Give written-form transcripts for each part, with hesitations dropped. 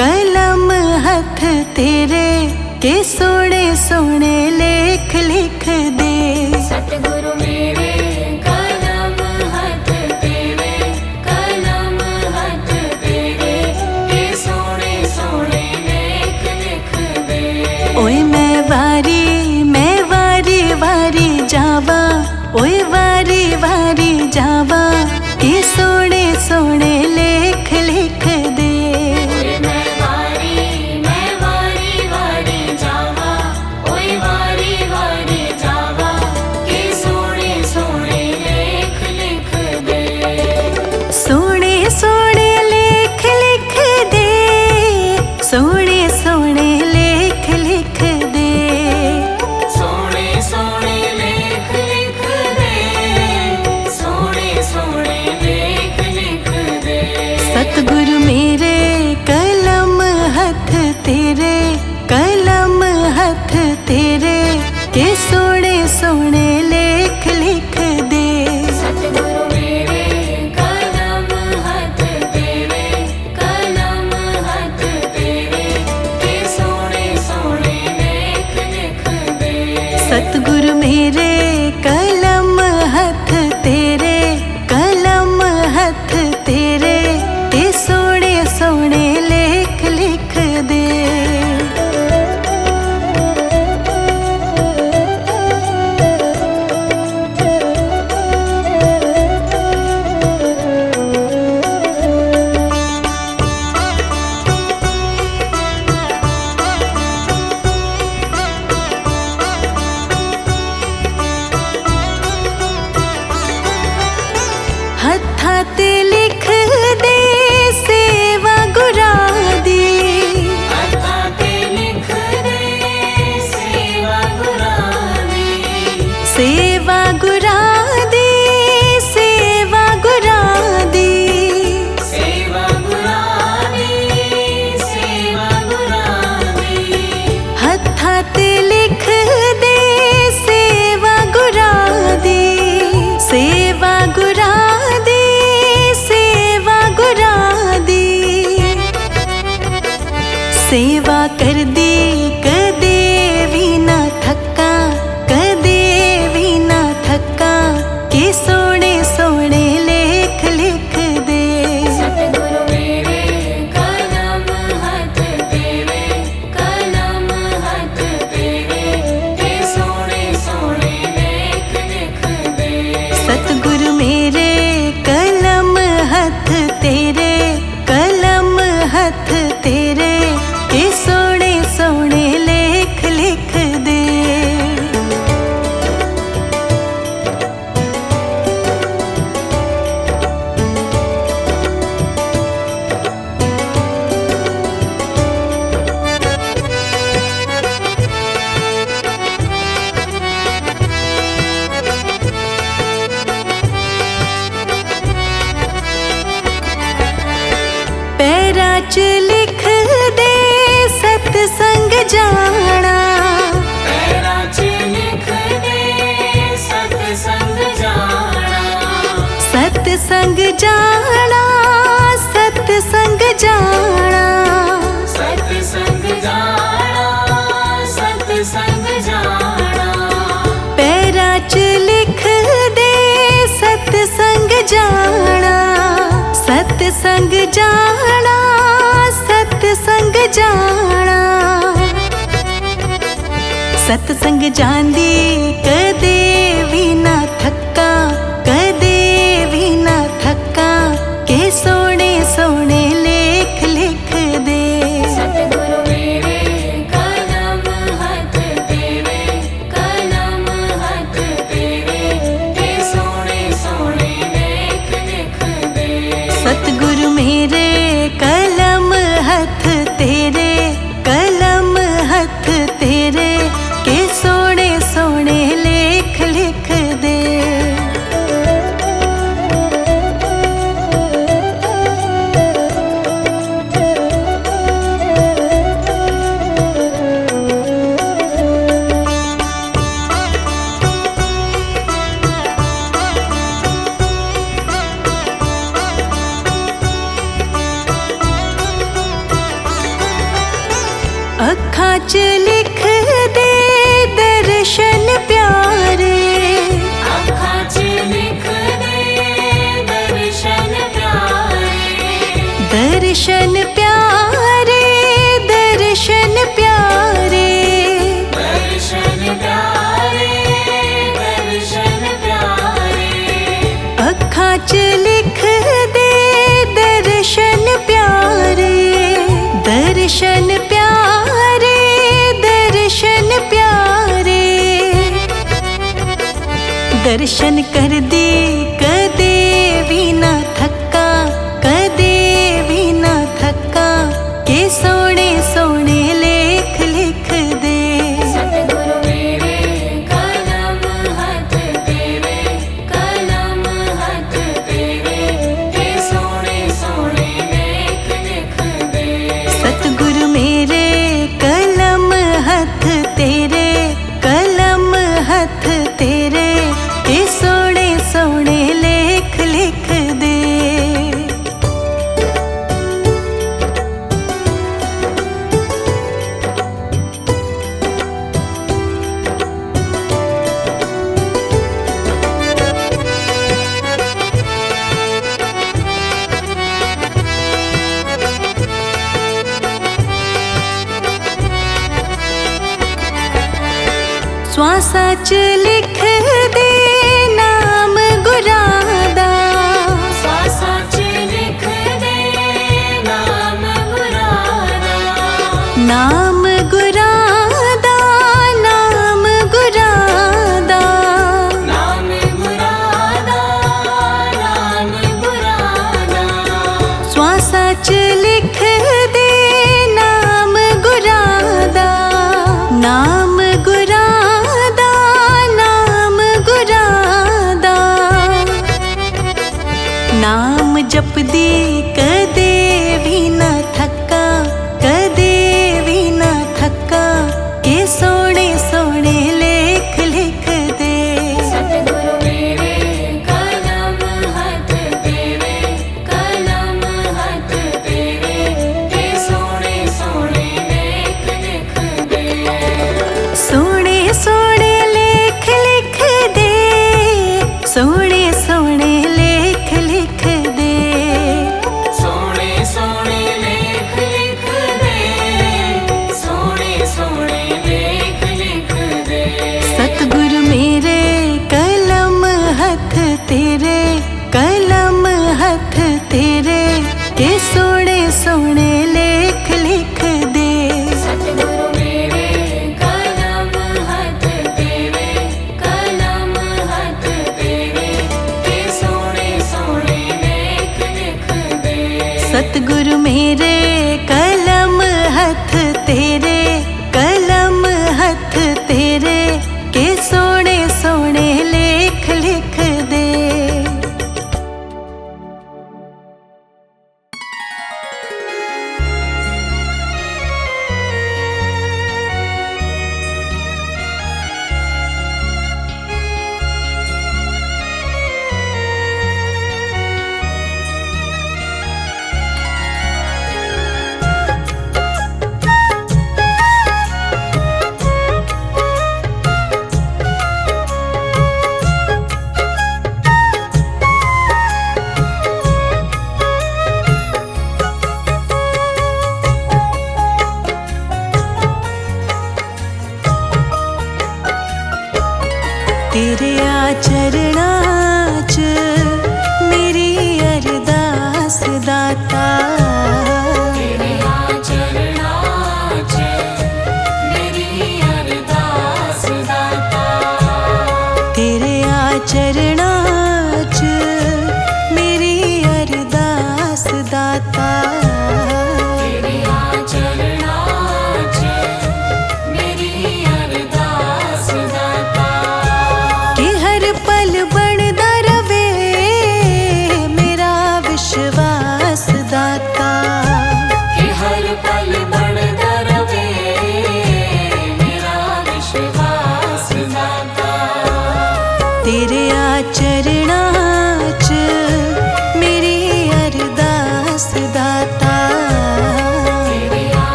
कलम हथ तेरे के सोने सोने लेख लिख दे। सतगुरु मेरे कलम हथ तेरे, कलम हथ तेरे के सोने सोने लेख लिख दे। ओए मैं वारी वारी जावा, ओए वारी वारी जावा के सोने सोने लेख लिख दे। ओए मैं वारी वारी जावा, ओए वारी वारी जावा के सोने सोने लेख लिख दे। सोने सोने लेख लिख दे, सोने सोने लेख लिख दे। सोने सोने लेख लिख दे, सोने सोने लेख लिख दे। सतगुरु मेरे कलम हथ तेरे, कलम हथ तेरे के सोने सोने लेख लिख दे। सतगुरु मेरे कलम हथ तेरे, कलम हथ तेरे के सोने सोने लेख लिख दे। सतगुरु मेरे कलम हथ तेरे, कलम हथ तेरे के सोने सोने लेख लिख दे। हत्था ते लिख दे सेवा गुरा दी। हत्था ते लिख दे सेवा गुरा दी। सेवा गुरा दी, सेवा गुरा दी। सेवा गुरा दी, सेवा गुरा दी। हत्था ते लिख दे सेवा गुरा दी, सेवा गुरा दी, सेवा गुरा दी। सेवा कर दी कदे भी ना थक्का, कदे भी ना थक्का के सोने सोने लेख लिख दे। सतगुरु मेरे कलम हथ तेरे, कलम हथ तेरे के सोने सोने लेख लिख दे। सतगुरु मेरे कलम हथ तेरे, कलम हथ तेरे के सोने सोने लेख लिख दे। पैरा च लिख दे सतसंग जाना। पैरा च लिख दे सतसंग जाना। सतसंग जाना, सतसंग जाना। सतसंग जाना, सतसंग जाना। पैरा च लिख दे सतसंग जाना, सतसंग जाना, सतसंग जाना। सतसंग जांदी कदे भी ना थक्का, कदे भी ना थक्का के सोने सोने लेख लिख दे। सतगुरु मेरे कलम हथ तेरे, कलम हथ तेरे के सोने सोने लेख लिख दे। सतगुरु मेरे कलम हथ तेरे, कलम हथ तेरे के सोने सोने लेख अखां च लिख दे दर्शन प्यारे, अखां च लिख दे दर्शन प्यारे, दर्शन प्यारे, दर्शन प्यारे, दर्शन प्यारे, दर्शन प्यारे। अखां च लिख दे दर्शन प्यारे, दर्शन प्यारे, दर्शन प्यारे। दर्शन कर दे कदे भी ना थका, कदे भी ना थका, के सोने सोने लेख लिख दे। सतगुरु मेरे कलम हाथ तेरे, कलम हाथ तेरे, के सोने सोने लेख लिख दे। सतगुरु मेरे कलम हथ तेरे, कलम हथ तेरे, के सोने सोने लेख लिख दे। श्वासा च लिख दे नाम गुरां दा, श्वासा च लिख दे नाम गुरां दा, नाम गुरां दा, नाम गुरां दा। नाम गुरां दा, नाम गुरां दा। श्वासा च लिख दे नाम गुरां दा, नाम गुरां दा, नाम गुरां दा। नाम जपदी कदे भी ना थका, कदे भी ना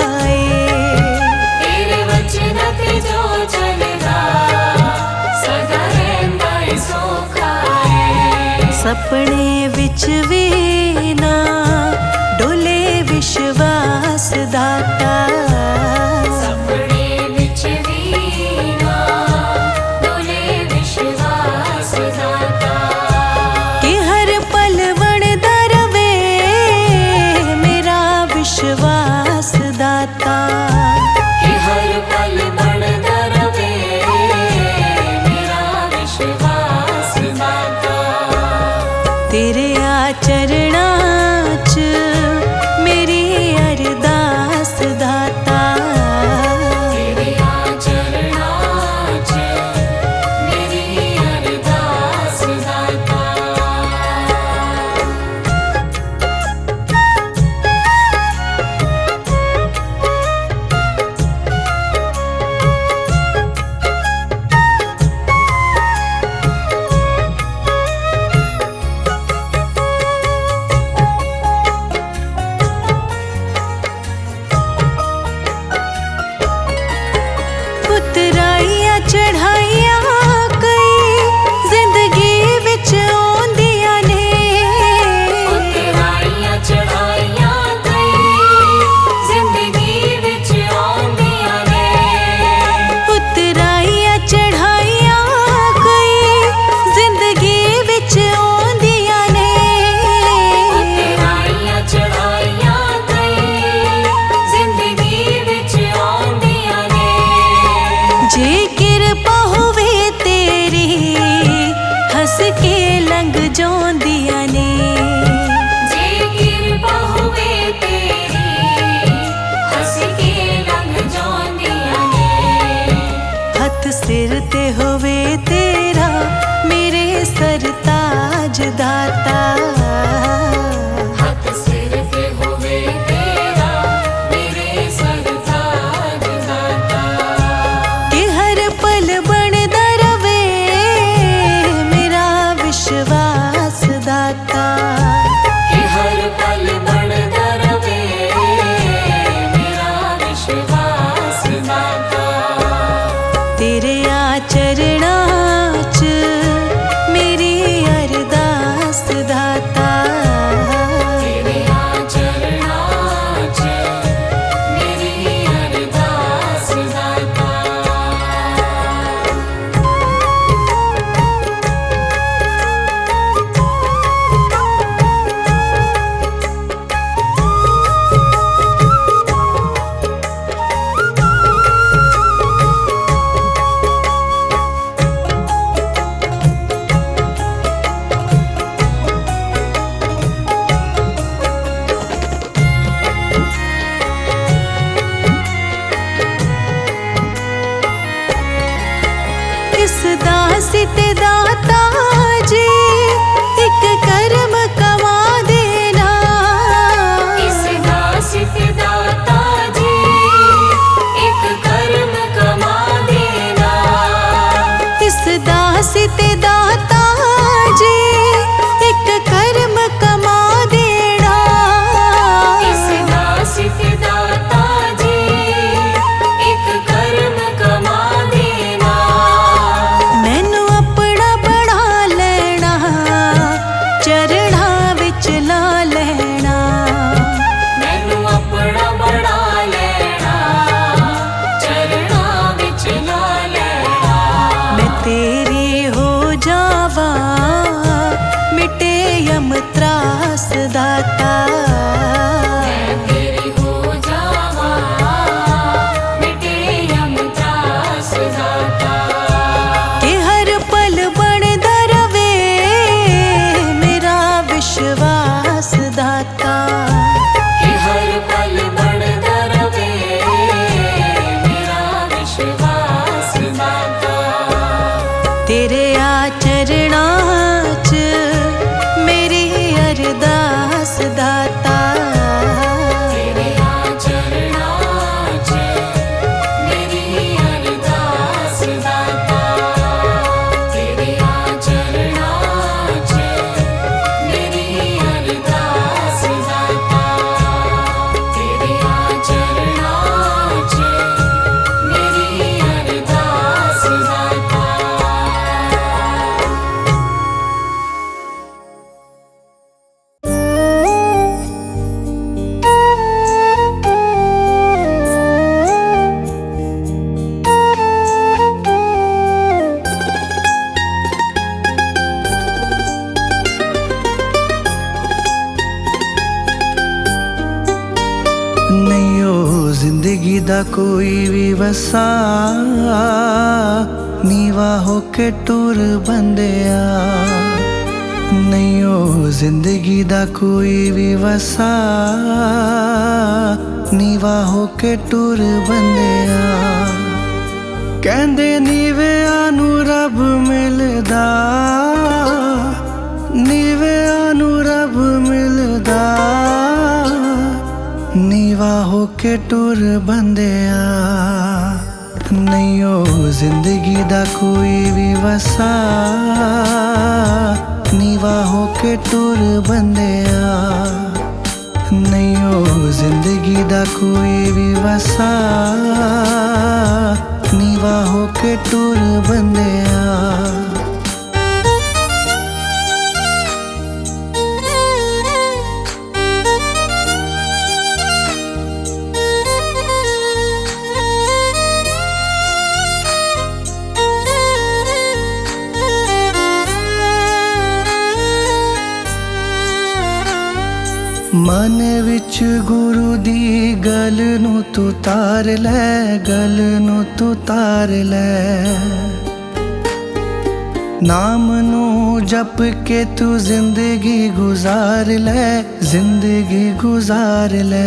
पाए। तेरे वचन ते जो चलदा सदा रहिंदा है सौखा है। सपने विच वी ना डोले विश्वास दाता। सपने विच वी ना डोले विश्वास दाता। कि हर पल वणदा रवे मेरा विश्वास दाता। कि हर पल बढ़दा रवे मेरा विश्वास दाता। तेरे आचरण दा कोई भी वसा नीवा होके टुर बंदिया नहीं ओ जिंदगी दा कोई भी वसा नीवा होके टुर बंदिया कहंदे नीविया नू रब मिलदा नीविया नू रब मिलदा नीवा होके टुर बंदिया नहीं ओ जिंदगी दा कोई भी वसा नीवा होके टुर बंदिया नहीं ओ जिंदगी दा कोई भी वसा नीवा होके टुर बंदिया मन विच गुरु दी गल नू तू तार लै गल नू तू तार लै नाम नू जप के तू जिंदगी गुजार लै जिंदगी गुजार लै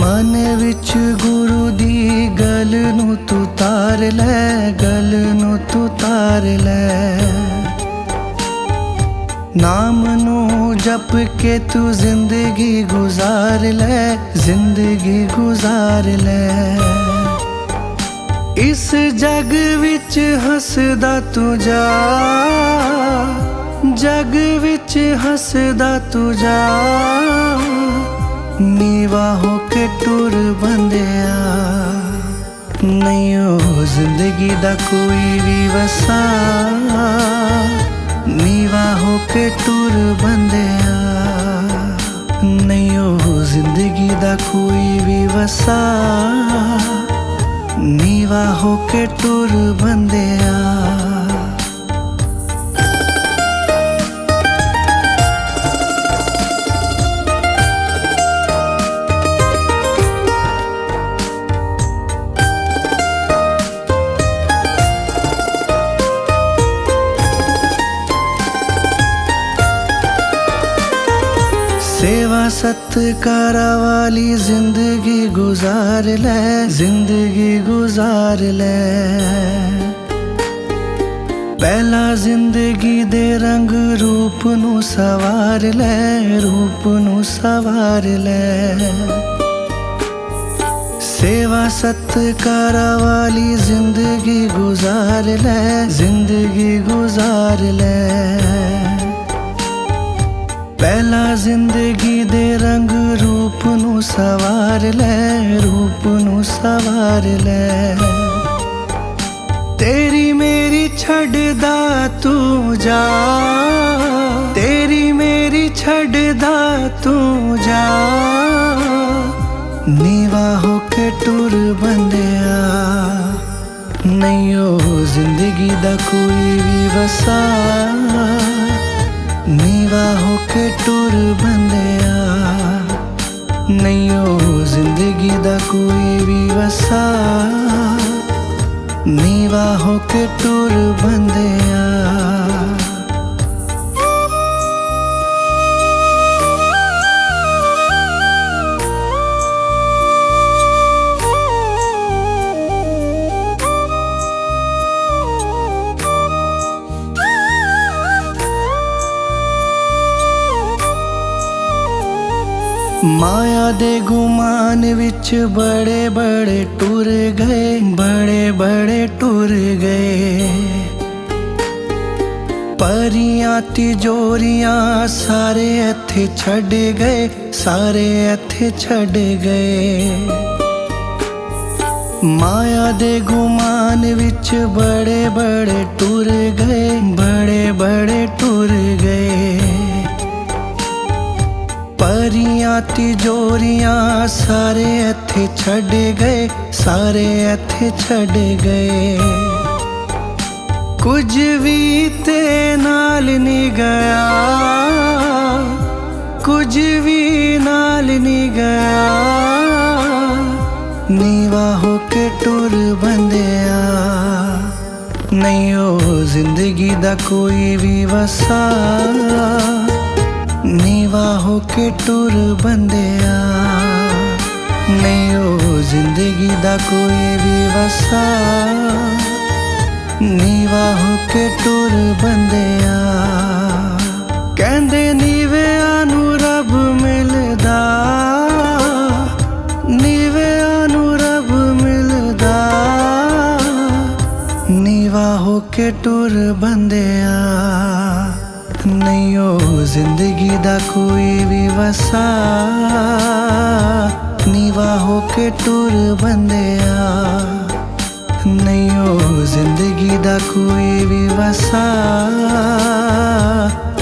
मन विच गुरु दी गल नू तू तार लै गल नू तू तार लै नाम नू जप के तू जिंदगी गुजार लै जिंदगी गुजार लै इस जग विच हसदा तू जा जग विच हसदा तू जा नीवा होके टुर बंदिया नहीं ओ जिंदगी दा कोई भी वसा नीवा होके टुर बंदिया नहीं ओ जिंदगी दा कोई भी वसा नीवा होके टुर बंदिया सेवा सत्कारा वाली जिंदगी गुजार लै जिंदगी गुजार लै पहला जिंदगी दे रंग रूप नू सवार लै रूप नू सवार लै सेवा सत्कारा वाली जिंदगी गुजार लै जिंदगी गुजार लै पहला जिंदगी दे रंग रूप नू सवार लै रूप नू सवार लै तेरी मेरी छड़दा तू जा तेरी मेरी छड़दा तू जा नीवा होके टुर बंदिया नहीं ओ जिंदगी दा कोई भी वसा नीवा होके टुर बंदिया नहीं ओ जिंदगी दा कोई भी वसा नीवा होके टुर बंदिया माया दे गुमान विच बड़े बड़े टुर गए बड़े बड़े टुर गए परियां तिजोरियां सारे इत्थे छड़ गए सारे इत्थे छड़ गए माया दे गुमान विच बड़े बड़े टुर गए बड़े बड़े टुर गए परियां तिजोरियां सारे इत्थे छड़ गए सारे इत्थे छड़ गए कुछ भी ते नाल नहीं गया कुछ भी नाल नहीं गया नीवा होके टुर बंदिया नहीं ओ जिंदगी दा कोई भी वसा नीवा होके टुर बंदिया नहीं ओ जिंदगी दा कोई भी वसा नीवा होके टुर बंदिया कहंदे नीविਆਂ ਨੂੰ रब मिलदा नीविਆਂ ਨੂੰ रब मिलदा नीवा होके टुर बंदिया नहीं ओ जिंदगी दा कोई भी वसा नीवा होके टुर बंदिया नहीं ओ जिंदगी दा कोई भी वसा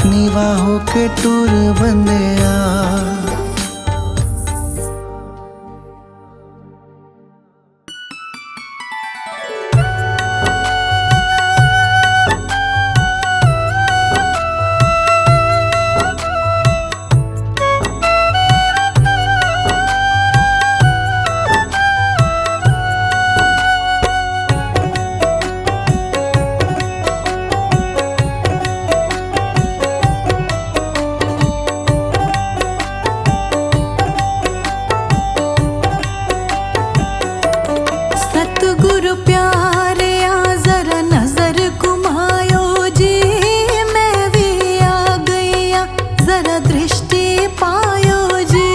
नीवा होके टुर बंदिया सतगुरु प्यारे आ जरा नजर घुमायो जी मैं भी आ गई जरा दृष्टि पायो जी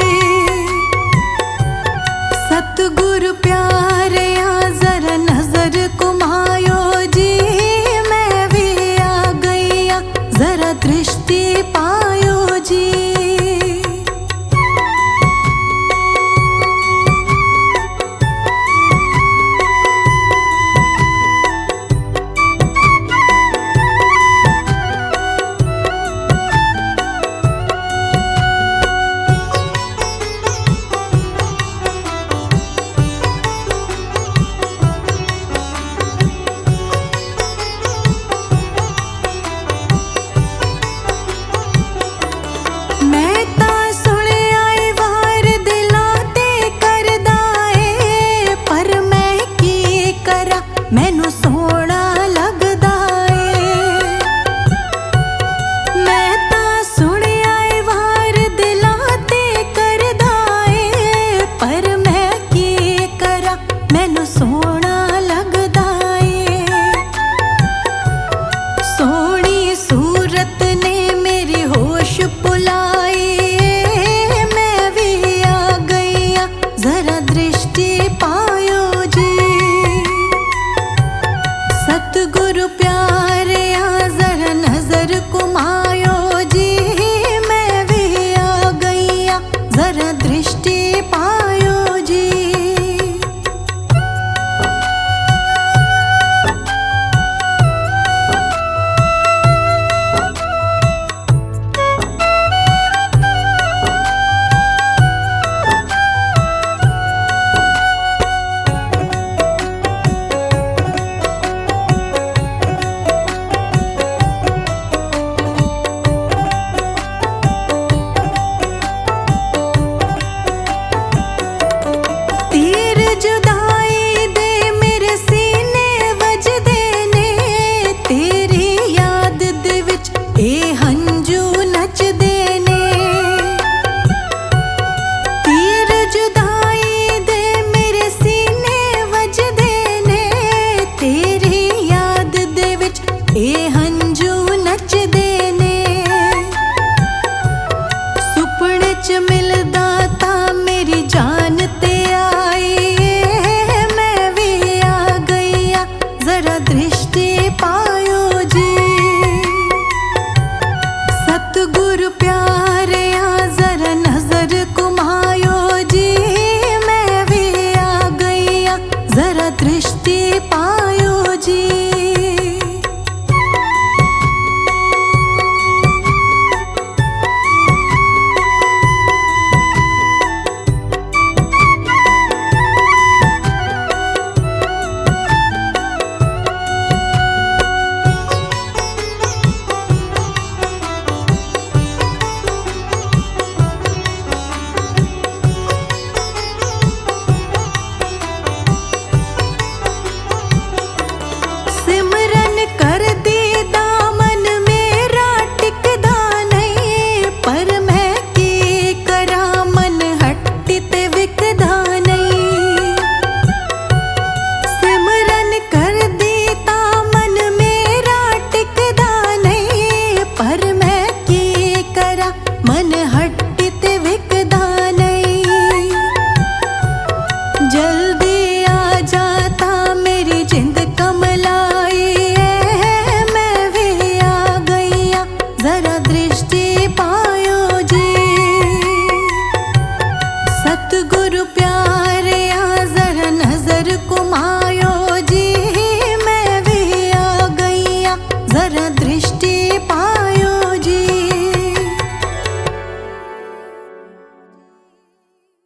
सतगुरु प्यारे आ जरा नजर घुमायो जी मैं भी आ गई जरा दृष्टि पायो जी मैं तां सुणिया ए वार दिलां ते करदा ए पर मैं की करा मैनू सोहना लगदा ए मैं तां सुणिया ए वार दिलां ते करदा ए पर मैं की करा मैनू सोहना लगदा ए सोहनी सूरत ने मेरी होश भुलाई मैं भी आ गई जरा दृष्टि पायो जी सतगुरु प्यारे आ जरा नजर घुमायो जी मैं भी आ गई जरा दृष्टि पायो जी सतगुरु